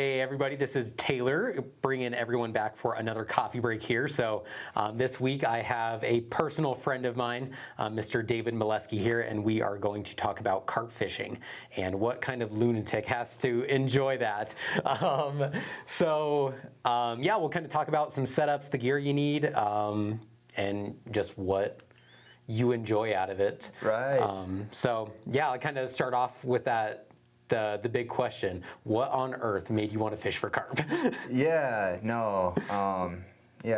Hey everybody, this is Taylor bringing everyone back for another coffee break here. So this week I have a personal friend of mine, Mr. David Molesky here, and we are going to talk about carp fishing and what kind of lunatic has to enjoy that. Yeah, we'll kind of talk about some setups, the gear you need, and just what you enjoy out of it. Right. Yeah, I'll kind of start off with that. The big question, what on earth made you want to fish for carp?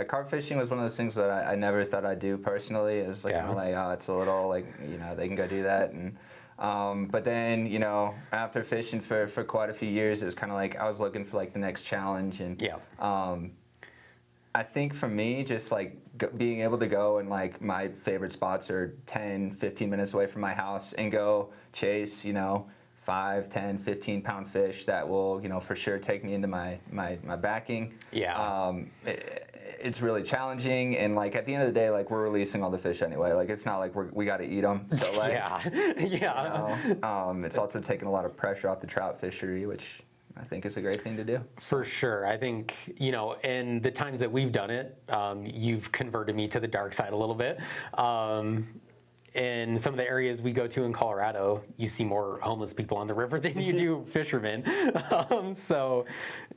Carp fishing was one of those things that I never thought I'd do personally. It was like, it's a little like, they can go do that. And but then, after fishing for quite a few years, it was kind of like I was looking for like the next challenge. And I think for me, just like being able to go and like my favorite spots are 10, 15 minutes away from my house and go chase, 5, 10, 15 pound fish that will, for sure take me into my backing. It's really challenging, and like at the end of the day, like we're releasing all the fish anyway. Like it's not like we got to eat them. So like, it's also taking a lot of pressure off the trout fishery, which I think is a great thing to do. For sure. I think, in the times that we've done it, you've converted me to the dark side a little bit. In some of the areas we go to in Colorado, you see more homeless people on the river than you do fishermen. So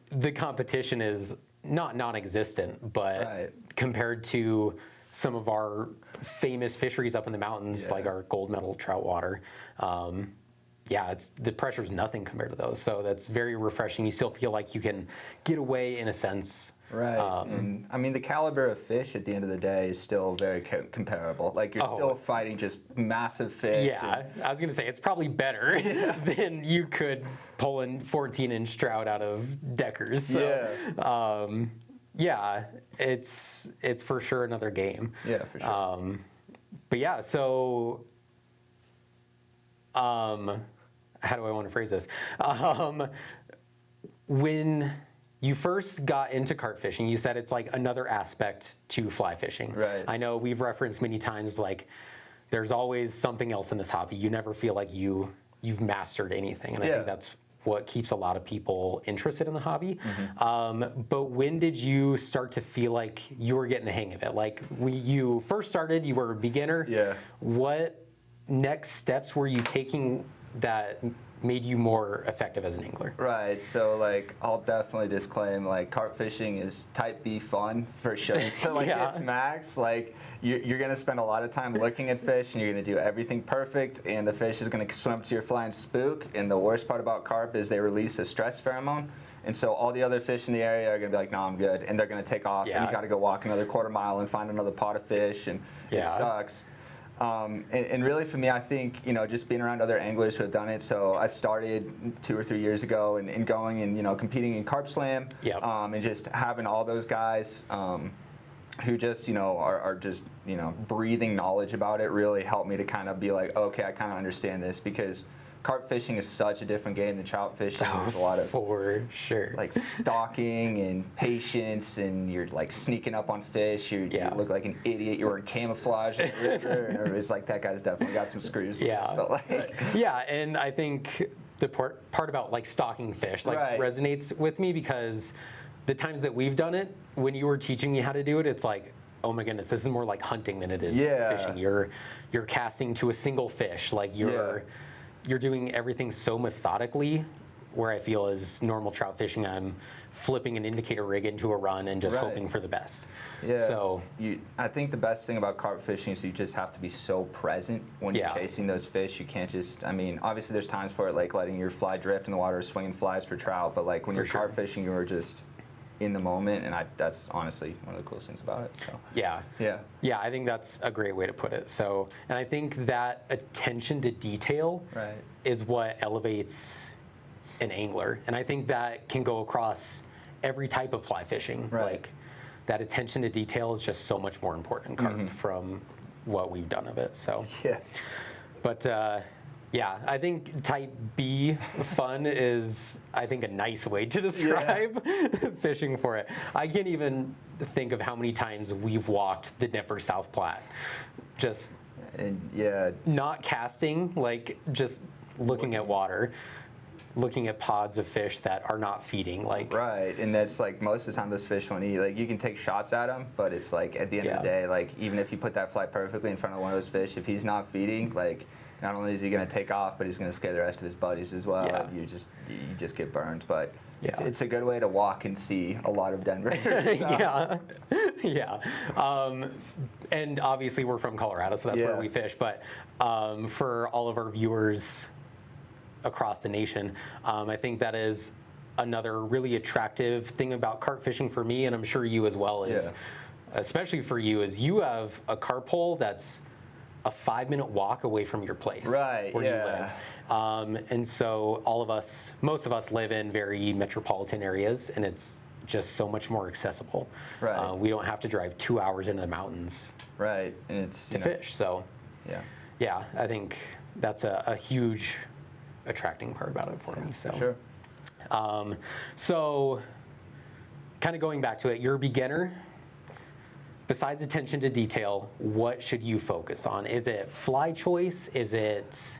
the competition is not non-existent, but compared to some of our famous fisheries up in the mountains, like our gold medal trout water, the pressure's nothing compared to those. So that's very refreshing. You still feel like you can get away in a sense. Right, and I mean the caliber of fish at the end of the day is still very comparable. Like you're still fighting just massive fish. Yeah, I was gonna say it's probably better than you could pull in 14-inch trout out of Deckers. So, it's for sure another game. Yeah, for sure. But yeah, so how do I want to phrase this? When you first got into carp fishing, you said it's like another aspect to fly fishing. Right. I know we've referenced many times, like, there's always something else in this hobby. You never feel like you've mastered anything. And I think that's what keeps a lot of people interested in the hobby. But when did you start to feel like you were getting the hang of it? Like, you first started, you were a beginner. Yeah. What next steps were you taking that made you more effective as an angler? Right, so like I'll definitely disclaim like carp fishing is type B fun for sure. So like it's max, like you're gonna spend a lot of time looking at fish and you're gonna do everything perfect and the fish is gonna swim up to your fly and spook, and the worst part about carp is they release a stress pheromone. And so all the other fish in the area are going to be like, no, I'm good. And they're going to take off and you got to go walk another quarter mile and find another pot of fish, and it sucks. And really for me, I think, just being around other anglers who have done it. So I started 2 or 3 years ago and going and, competing in Carp Slam. And just having all those guys who just, are just, breathing knowledge about it really helped me to kind of be like, okay, I kind of understand this, because carp fishing is such a different game than trout fishing. There's a lot of like stalking and patience, and you're like sneaking up on fish. You look like an idiot. You're in camouflage in the river, and everybody's like, that guy's definitely got some screws. And I think the part about like stalking fish resonates with me, because the times that we've done it, when you were teaching me how to do it, it's like, oh my goodness, this is more like hunting than it is fishing. You're casting to a single fish, like you're doing everything so methodically, where I feel as normal trout fishing, I'm flipping an indicator rig into a run and just hoping for the best. So I think the best thing about carp fishing is you just have to be so present when you're chasing those fish. You can't just, obviously there's times for it, like letting your fly drift in the water, swinging flies for trout, but like when you're carp fishing, you're just in the moment, and that's honestly one of the coolest things about it. So. I think that's a great way to put it. So, and I think that attention to detail is what elevates an angler, and I think that can go across every type of fly fishing. Like that attention to detail is just so much more important in carp from what we've done of it. So but I think type B fun is, I think, a nice way to describe fishing for it. I can't even think of how many times we've walked the Denver South Platte. Just not casting, like just looking at water. looking at pods of fish that are not feeding. Like right, and that's like most of the time those fish won't eat. Like you can take shots at them, but it's like at the end of the day, like even if you put that fly perfectly in front of one of those fish, if he's not feeding, like not only is he going to take off, but he's going to scare the rest of his buddies as well. Yeah. You just get burned. But yeah. it's a good way to walk and see a lot of Denver. Yeah, yeah. And obviously we're from Colorado, so that's where we fish. But for all of our viewers across the nation, I think that is another really attractive thing about carp fishing for me, and I'm sure you as well, is especially for you, is you have a carp hole that's a 5-minute walk away from your place, right, where you live. And so most of us live in very metropolitan areas, and it's just so much more accessible. Right. We don't have to drive 2 hours into the mountains right, and it's to fish. So yeah, I think that's a huge attracting part about it for me. So sure. So kind of going back to it, you're a beginner. Besides attention to detail, what should you focus on? Is it fly choice? Is it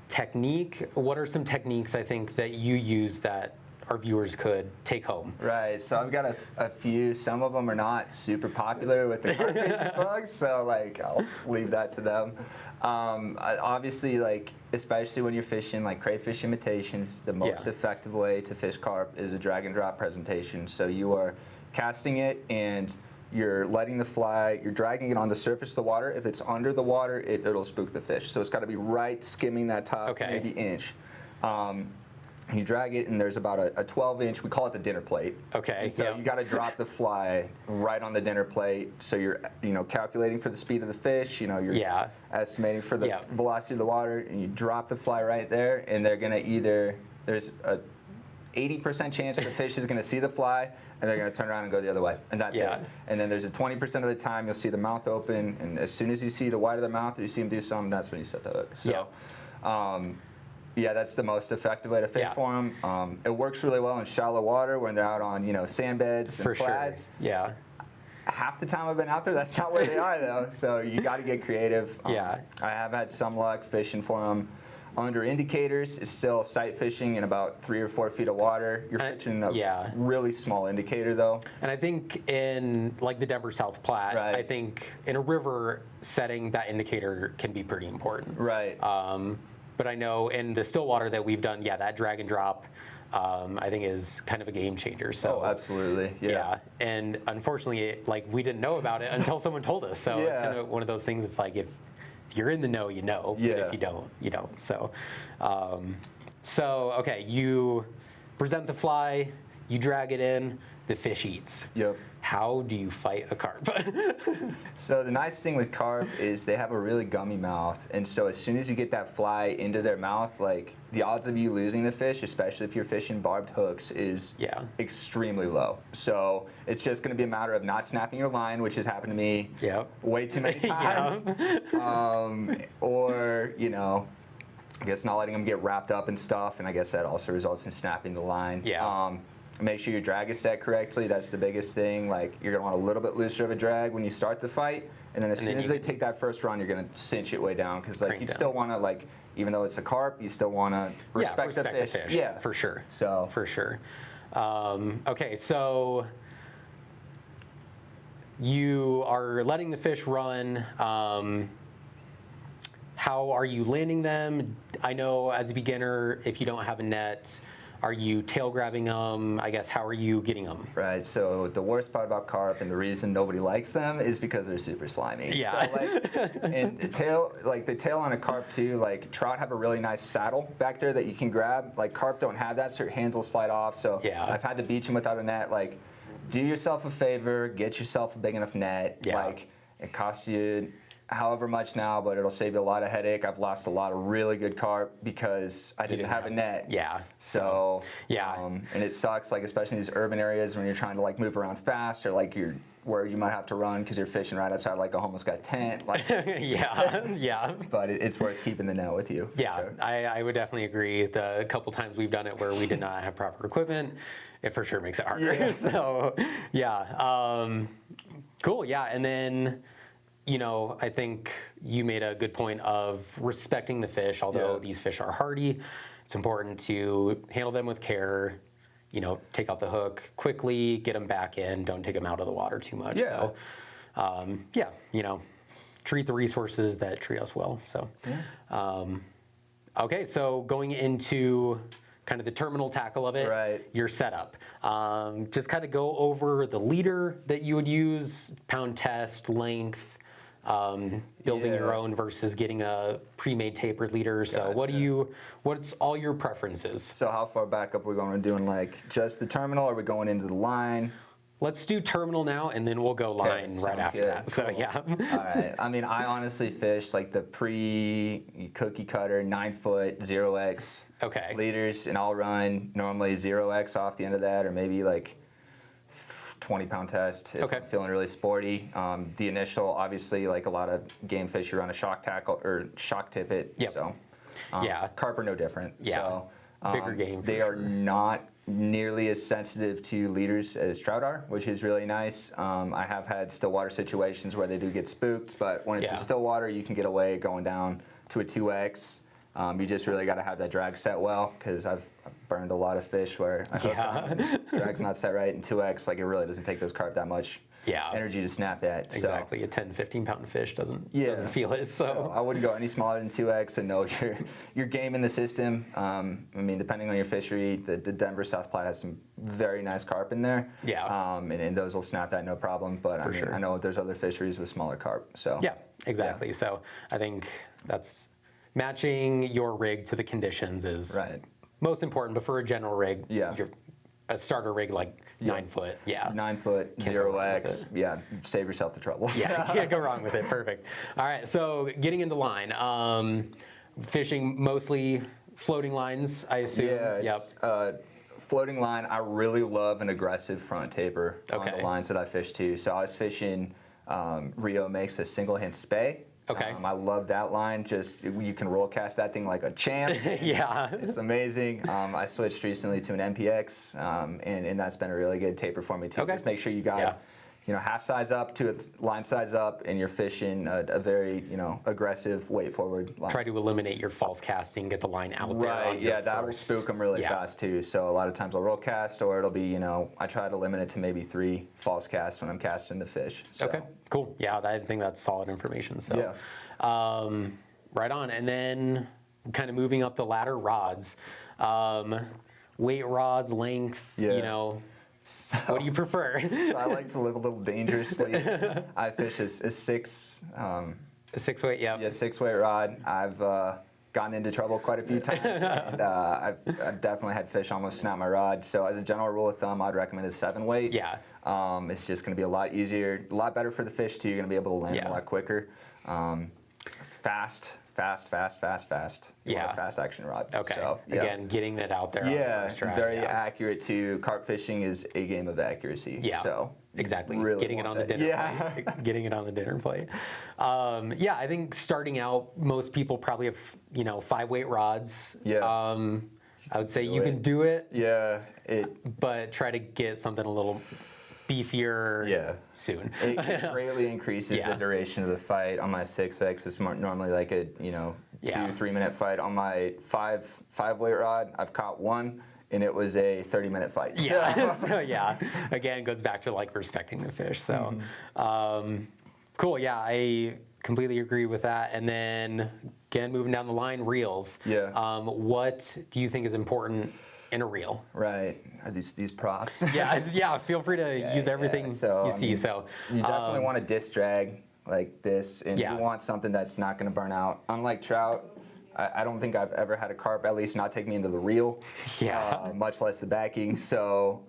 technique? What are some techniques I think that you use that our viewers could take home? Right, so I've got a few. Some of them are not super popular with the carp fishing bugs, so like I'll leave that to them. Obviously, like especially when you're fishing like crayfish imitations, the most effective way to fish carp is a drag and drop presentation. So you are casting it and you're letting the fly, you're dragging it on the surface of the water. If it's under the water, it'll spook the fish. So it's got to be right skimming that top, maybe inch. You drag it, and there's about a 12-inch, we call it the dinner plate. Okay. And so you got to drop the fly right on the dinner plate. So you're, calculating for the speed of the fish. You're estimating for the velocity of the water, and you drop the fly right there, and they're gonna there's a 80% chance the fish is gonna see the fly, and they're going to turn around and go the other way, and that's it. And then there's a 20% of the time you'll see the mouth open, and as soon as you see the white of the mouth or you see them do something, that's when you set the hook. So, that's the most effective way to fish for them. It works really well in shallow water when they're out on sand beds and flats. Sure. Yeah. Half the time I've been out there, that's not where they are though. So you got to get creative. I have had some luck fishing for them under indicators. It's still sight fishing in about 3 or 4 feet of water. You're fishing a really small indicator though. And I think in like the Denver South Platte, I think in a river setting, that indicator can be pretty important. Right. But I know in the still water that we've done, that drag and drop, I think is kind of a game changer. So absolutely. Yeah. And unfortunately, we didn't know about it until someone told us. So it's kind of one of those things. It's like if you're in the know, you know. But if you don't, you don't. So, okay, you present the fly, you drag it in, the fish eats. Yep. How do you fight a carp? So the nice thing with carp is they have a really gummy mouth, and so as soon as you get that fly into their mouth, like the odds of you losing the fish, especially if you're fishing barbed hooks, is extremely low. So it's just going to be a matter of not snapping your line, which has happened to me way too many times, or I guess not letting them get wrapped up and stuff, and I guess that also results in snapping the line. Make sure your drag is set correctly. That's the biggest thing. Like you're gonna want a little bit looser of a drag when you start the fight, and then as soon as they take that first run, you're gonna cinch it way down because you still want to even though it's a carp, you still want to respect the fish. Yeah, for sure. So for sure. Okay, so you are letting the fish run. How are you landing them? I know as a beginner, if you don't have a net, are you tail grabbing them? I guess, how are you getting them? Right, so the worst part about carp and the reason nobody likes them is because they're super slimy. Yeah. So and the tail on a carp too, trout have a really nice saddle back there that you can grab. Carp don't have that, so your hands will slide off. So I've had to beach them without a net. Do yourself a favor, get yourself a big enough net. It costs you however much now, but it'll save you a lot of headache. I've lost a lot of really good carp because I didn't have a net. Yeah. So and it sucks, especially in these urban areas when you're trying to move around fast, or you're where you might have to run because you're fishing right outside a homeless guy's tent. Yeah. But it's worth keeping the net with you. Yeah, sure. I would definitely agree. The couple times we've done it where we did not have proper equipment, it for sure makes it harder. Yeah. So cool. Yeah, and then I think you made a good point of respecting the fish, although these fish are hardy. It's important to handle them with care. Take out the hook quickly, get them back in. Don't take them out of the water too much. Yeah. So, treat the resources that treat us well. So, okay, so going into kind of the terminal tackle of it, right. Your setup. Just kind of go over the leader that you would use, pound test, length, building your own versus getting a pre-made tapered leader. So what's all your preferences? So how far back up are we going? We're doing like just the terminal, or are we going into the line? Let's do terminal now, and then we'll go line right after that. Cool. So yeah. All right. I mean, I honestly fish like the pre-cookie cutter 9-foot 0x leaders, and I'll run normally 0x off the end of that, or maybe like 20-pound test if I'm feeling really sporty. The initial, obviously, like a lot of game fish, you run a shock tackle or shock tippet. Yep. So carp are no different. Yeah. So bigger game. They are not nearly as sensitive to leaders as trout are, which is really nice. I have had still water situations where they do get spooked, but when it's in still water, you can get away going down to a 2x. You just really got to have that drag set well, because I've burned a lot of fish where I hook them, drag's not set right, and 2x, like it really doesn't take those carp that much energy to snap that. Exactly. So, a 10, 15-pound fish doesn't feel it. So I wouldn't go any smaller than 2x and know your game in the system. I mean, depending on your fishery, the Denver South Platte has some very nice carp in there. Yeah. And those will snap that no problem. But I know there's other fisheries with smaller carp. So yeah, exactly. So I think that's matching your rig to the conditions is most important. But for a general rig, a starter rig like 9-foot, 9-foot, 0x, save yourself the trouble. Yeah, can't go wrong with it. Perfect. All right, so getting into line, fishing mostly floating lines, I assume. Yeah, floating line. I really love an aggressive front taper on the lines that I fish too. So I was fishing. Rio makes a single hand spay. I love that line. Just you can roll cast that thing like a champ. It's amazing. I switched recently to an MPX, and that's been a really good taper for me too. Just make sure you got half size up to line size up, and you're fishing a very aggressive weight forward line. Try to eliminate your false casting, get the line out there. Right. Yeah, that will spook them really fast too. So a lot of times I'll roll cast, or it'll be I try to limit it to maybe 3 false casts when I'm casting the fish. So. Okay. Cool. Yeah, I think that's solid information. So, right on. And then kind of moving up the ladder, rods, weight rods, length. So, what do you prefer? So I like to live a little dangerously. I fish a 6. A 6-weight, Yeah, 6-weight rod. I've gotten into trouble quite a few times, and I've definitely had fish almost snap my rod. So as a general rule of thumb, I'd recommend a 7-weight. Yeah. It's just going to be a lot easier, a lot better for the fish too. You're going to be able to land a lot quicker. Fast. Fast action rod. Okay. So, again, getting that out there. Very accurate too. Carp fishing is a game of accuracy. Yeah. So exactly. Really getting it on the dinner plate. Getting it on the dinner plate. I think starting out, most people probably have 5-weight rods. Yeah. I would say you can do it. Yeah. But try to get something a little beefier soon. It greatly increases the duration of the fight. On my 6X, it's normally like a 2-3 minute fight. On my 5-weight rod, I've caught one, and it was a 30-minute fight. So again, it goes back to like respecting the fish. So cool. Yeah, I completely agree with that. And then again, moving down the line, reels. What do you think is important in a reel? Right. Are these props? Feel free to use everything you see. So you definitely want a disc drag like this, and you want something that's not going to burn out. Unlike trout, I don't think I've ever had a carp at least not take me into the reel, much less the backing. So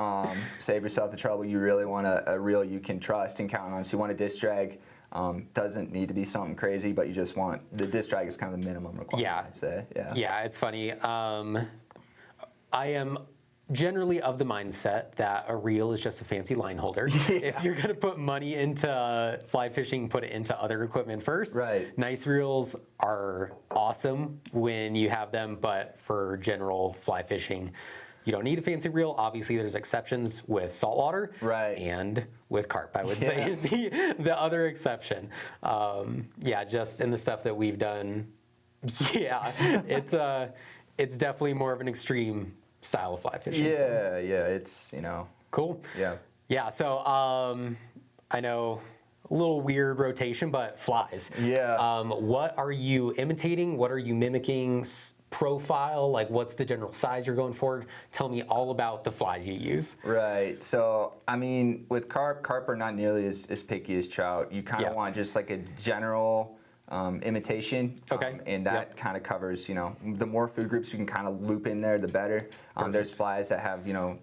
save yourself the trouble. You really want a reel you can trust and count on. So you want a disc drag. Doesn't need to be something crazy, but you just want the disc drag is kind of the minimum requirement. I'd say. Yeah, it's funny. I am generally of the mindset that a reel is just a fancy line holder. If you're going to put money into fly fishing, put it into other equipment first. Right. Nice reels are awesome when you have them, but for general fly fishing, you don't need a fancy reel. Obviously, there's exceptions with saltwater and with carp, I would say, is the other exception. Just in the stuff that we've done, it's it's definitely more of an extreme style of fly fishing. Yeah, so. yeah, it's, you know. Cool. Yeah. Yeah, so I know a little weird rotation, but flies. Yeah. What are you imitating? What are you mimicking? Profile? Like, what's the general size you're going for? Tell me all about the flies you use. Right. So, I mean, with carp are not nearly as picky as trout. You kind of want just like a general imitation. Okay. And that kind of covers, you know, the more food groups you can kind of loop in there, the better. There's flies that have, you know,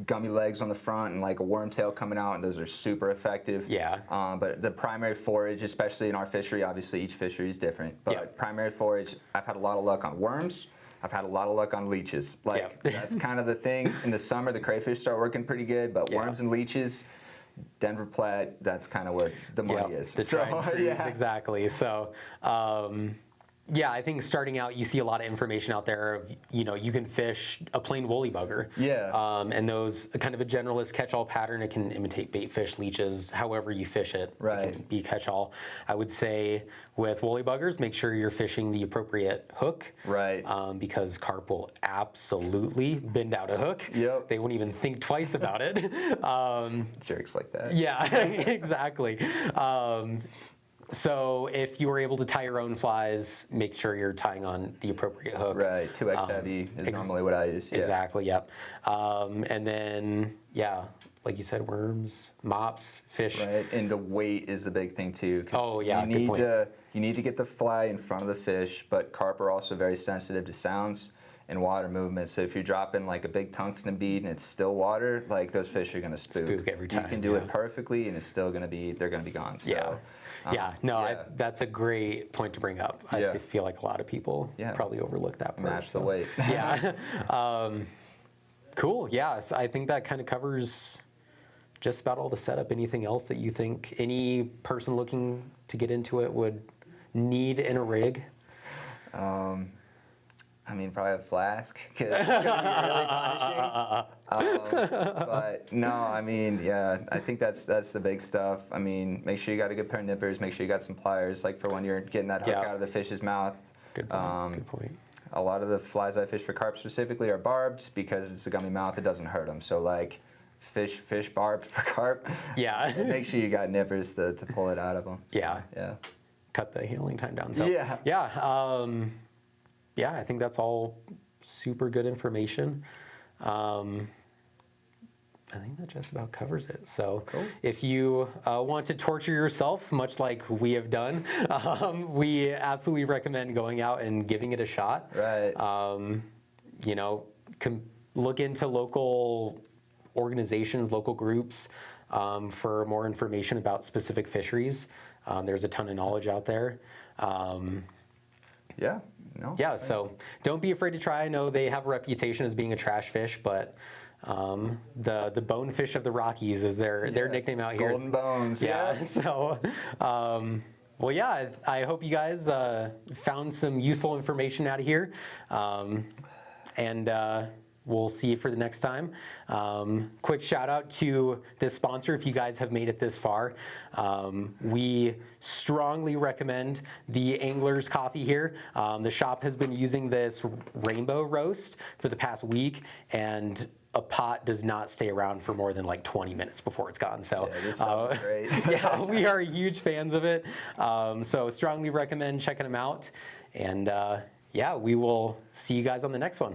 gummy legs on the front and like a worm tail coming out, and those are super effective. Yeah. But the primary forage, especially in our fishery, obviously each fishery is different, but primary forage, I've had a lot of luck on worms. I've had a lot of luck on leeches. Like, that's kind of the thing. In the summer, the crayfish start working pretty good, but worms and leeches, Denver Platte, that's kind of where the money is. The tried trees, exactly. So, yeah, I think starting out, you see a lot of information out there of, you know, you can fish a plain woolly bugger. Yeah. And those, kind of a generalist catch-all pattern, it can imitate bait fish, leeches, however you fish it. Right. It can be catch-all. I would say with woolly buggers, make sure you're fishing the appropriate hook. Right. Because carp will absolutely bend out a hook. Yep. They won't even think twice about it. Jerks like that. Yeah, exactly. So if you were able to tie your own flies, make sure you're tying on the appropriate hook. Right, 2X heavy is normally what I use. Yeah. Exactly, yep. And then, yeah, like you said, worms, mops, fish. Right, and the weight is the big thing too. Oh, yeah, you good need point. You need to get the fly in front of the fish, but carp are also very sensitive to sounds and water movement. So if you're dropping like a big tungsten bead and it's still water, like those fish are gonna spook. Every time. You can do it perfectly, and it's still gonna be, they're gonna be gone. So, that's a great point to bring up. I feel like a lot of people probably overlook that part. Match the weight. Yeah. Cool. Yeah. So I think that kind of covers just about all the setup. Anything else that you think any person looking to get into it would need in a rig? I mean, probably a flask, because it's going to be really punishing. But no, I mean, yeah, I think that's the big stuff. I mean, make sure you got a good pair of nippers, make sure you got some pliers, like for when you're getting that hook out of the fish's mouth. Good point. Good point. A lot of the flies I fish for carp specifically are barbed, because it's a gummy mouth, it doesn't hurt them. So like, fish barbed for carp. Yeah. Make sure you got nippers to pull it out of them. So, yeah. Yeah. Cut the handling time down. So, yeah. Yeah. Yeah, I think that's all super good information. I think that just about covers it. So if you want to torture yourself, much like we have done, we absolutely recommend going out and giving it a shot. Right. You know, look into local organizations, local groups for more information about specific fisheries. There's a ton of knowledge out there. Yeah. No. Yeah, so don't be afraid to try. I know they have a reputation as being a trash fish, but the bonefish of the Rockies is their nickname out here. Golden bones. Yeah. So, well, yeah. I hope you guys found some useful information out of here, and we'll see you for the next time. Quick shout out to this sponsor if you guys have made it this far. We strongly recommend the Angler's Coffee here. The shop has been using this rainbow roast for the past week, and a pot does not stay around for more than like 20 minutes before it's gone. So this sounds great. yeah, we are huge fans of it. So strongly recommend checking them out. And yeah, we will see you guys on the next one.